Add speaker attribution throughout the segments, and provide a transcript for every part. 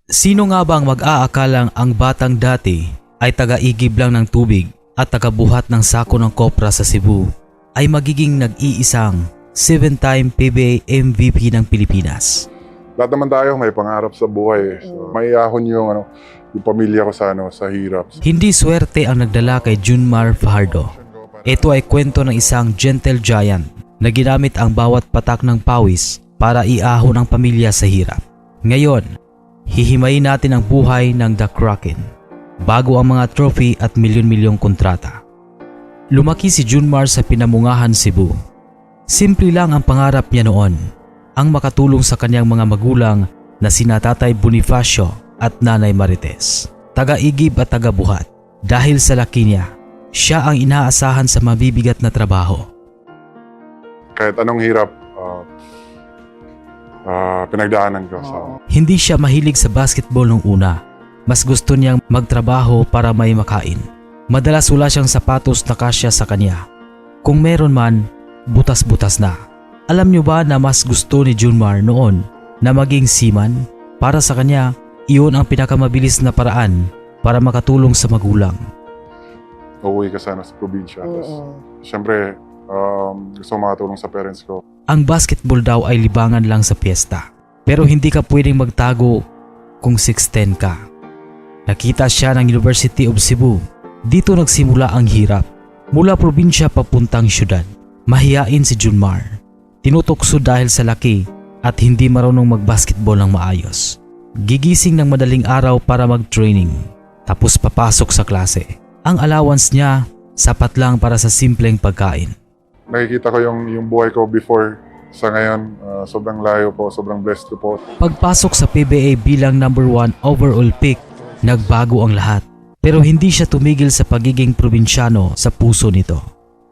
Speaker 1: Sino nga ba ang mag-aakalang ang batang dati ay taga-igib lang ng tubig at tagabuhat ng sako ng kopra sa Cebu ay magiging nag-iisang 7-time PBA MVP ng Pilipinas?
Speaker 2: Lahat naman tayo may pangarap sa buhay. So, maiahon yung pamilya ko sa hirap.
Speaker 1: Hindi swerte ang nagdala kay Junmar Fajardo. Ito ay kwento ng isang gentle giant na ginamit ang bawat patak ng pawis para iahon ang pamilya sa hirap. Ngayon, hihimayin natin ang buhay ng The Kraken bago ang mga trophy at milyon-milyong kontrata. Lumaki si Junmar sa Pinamungahan, Cebu. Simple lang ang pangarap niya noon, ang makatulong sa kanyang mga magulang na sina Tatay Bonifacio at Nanay Marites. Taga-igib at taga-buhat. Dahil sa laki niya, siya ang inaasahan sa mabibigat na trabaho.
Speaker 2: Kahit anong hirap, pinagdaanan ko.
Speaker 1: Hindi siya mahilig sa basketball nung una. Mas gusto niyang magtrabaho para may makain. Madalas wala siyang sapatos na kasya sa kanya. Kung meron man, butas-butas na. Alam niyo ba na mas gusto ni Junmar noon na maging seaman? Para sa kanya, iyon ang pinakamabilis na paraan para makatulong sa magulang.
Speaker 2: Uuwi ka sana sa probinsya. Siyempre, gusto ko makatulong sa parents ko.
Speaker 1: Ang basketball daw ay libangan lang sa piyesta. Pero hindi ka pwedeng magtago kung 6'10 ka. Nakita siya ng University of Cebu. Dito nagsimula ang hirap. Mula probinsya papuntang syudad. Mahiyain si Junmar. Tinutokso dahil sa laki at hindi marunong magbasketball ng maayos. Gigising ng madaling araw para mag-training. Tapos papasok sa klase. Ang allowance niya sapat lang para sa simpleng pagkain.
Speaker 2: Nakikita ko yung buhay ko before sa ngayon. Sobrang layo po, sobrang blessed ko po.
Speaker 1: Pagpasok sa PBA bilang number 1 overall pick, nagbago ang lahat. Pero hindi siya tumigil sa pagiging probinsyano sa puso nito.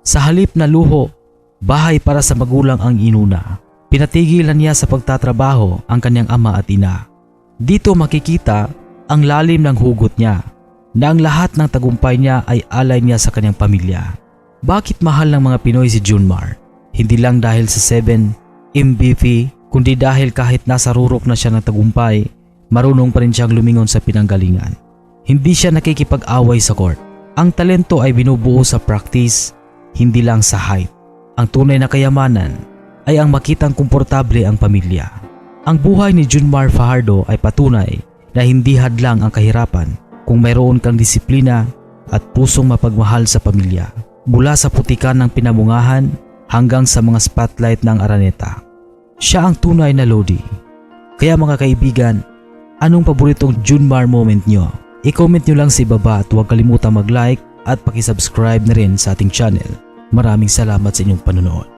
Speaker 1: Sa halip na luho, bahay para sa magulang ang inuna. Pinatigilan niya sa pagtatrabaho ang kanyang ama at ina. Dito makikita ang lalim ng hugot niya na ang lahat ng tagumpay niya ay alay niya sa kanyang pamilya. Bakit mahal ng mga Pinoy si Junmar? Hindi lang dahil sa 7 MVP, kundi dahil kahit nasa rurok na siya ng tagumpay, marunong pa rin siyang lumingon sa pinanggalingan. Hindi siya nakikipag-away sa court. Ang talento ay binubuo sa practice, hindi lang sa height. Ang tunay na kayamanan ay ang makitang komportable ang pamilya. Ang buhay ni Junmar Fajardo ay patunay na hindi hadlang ang kahirapan kung mayroon kang disiplina at pusong mapagmahal sa pamilya. Mula sa putikan ng Pinamungahan hanggang sa mga spotlight ng Araneta. Siya ang tunay na Lodi. Kaya mga kaibigan, anong paboritong Junmar moment nyo? I-comment nyo lang sa ibaba at huwag kalimutang mag-like at pakisubscribe na rin sa ating channel. Maraming salamat sa inyong panonood.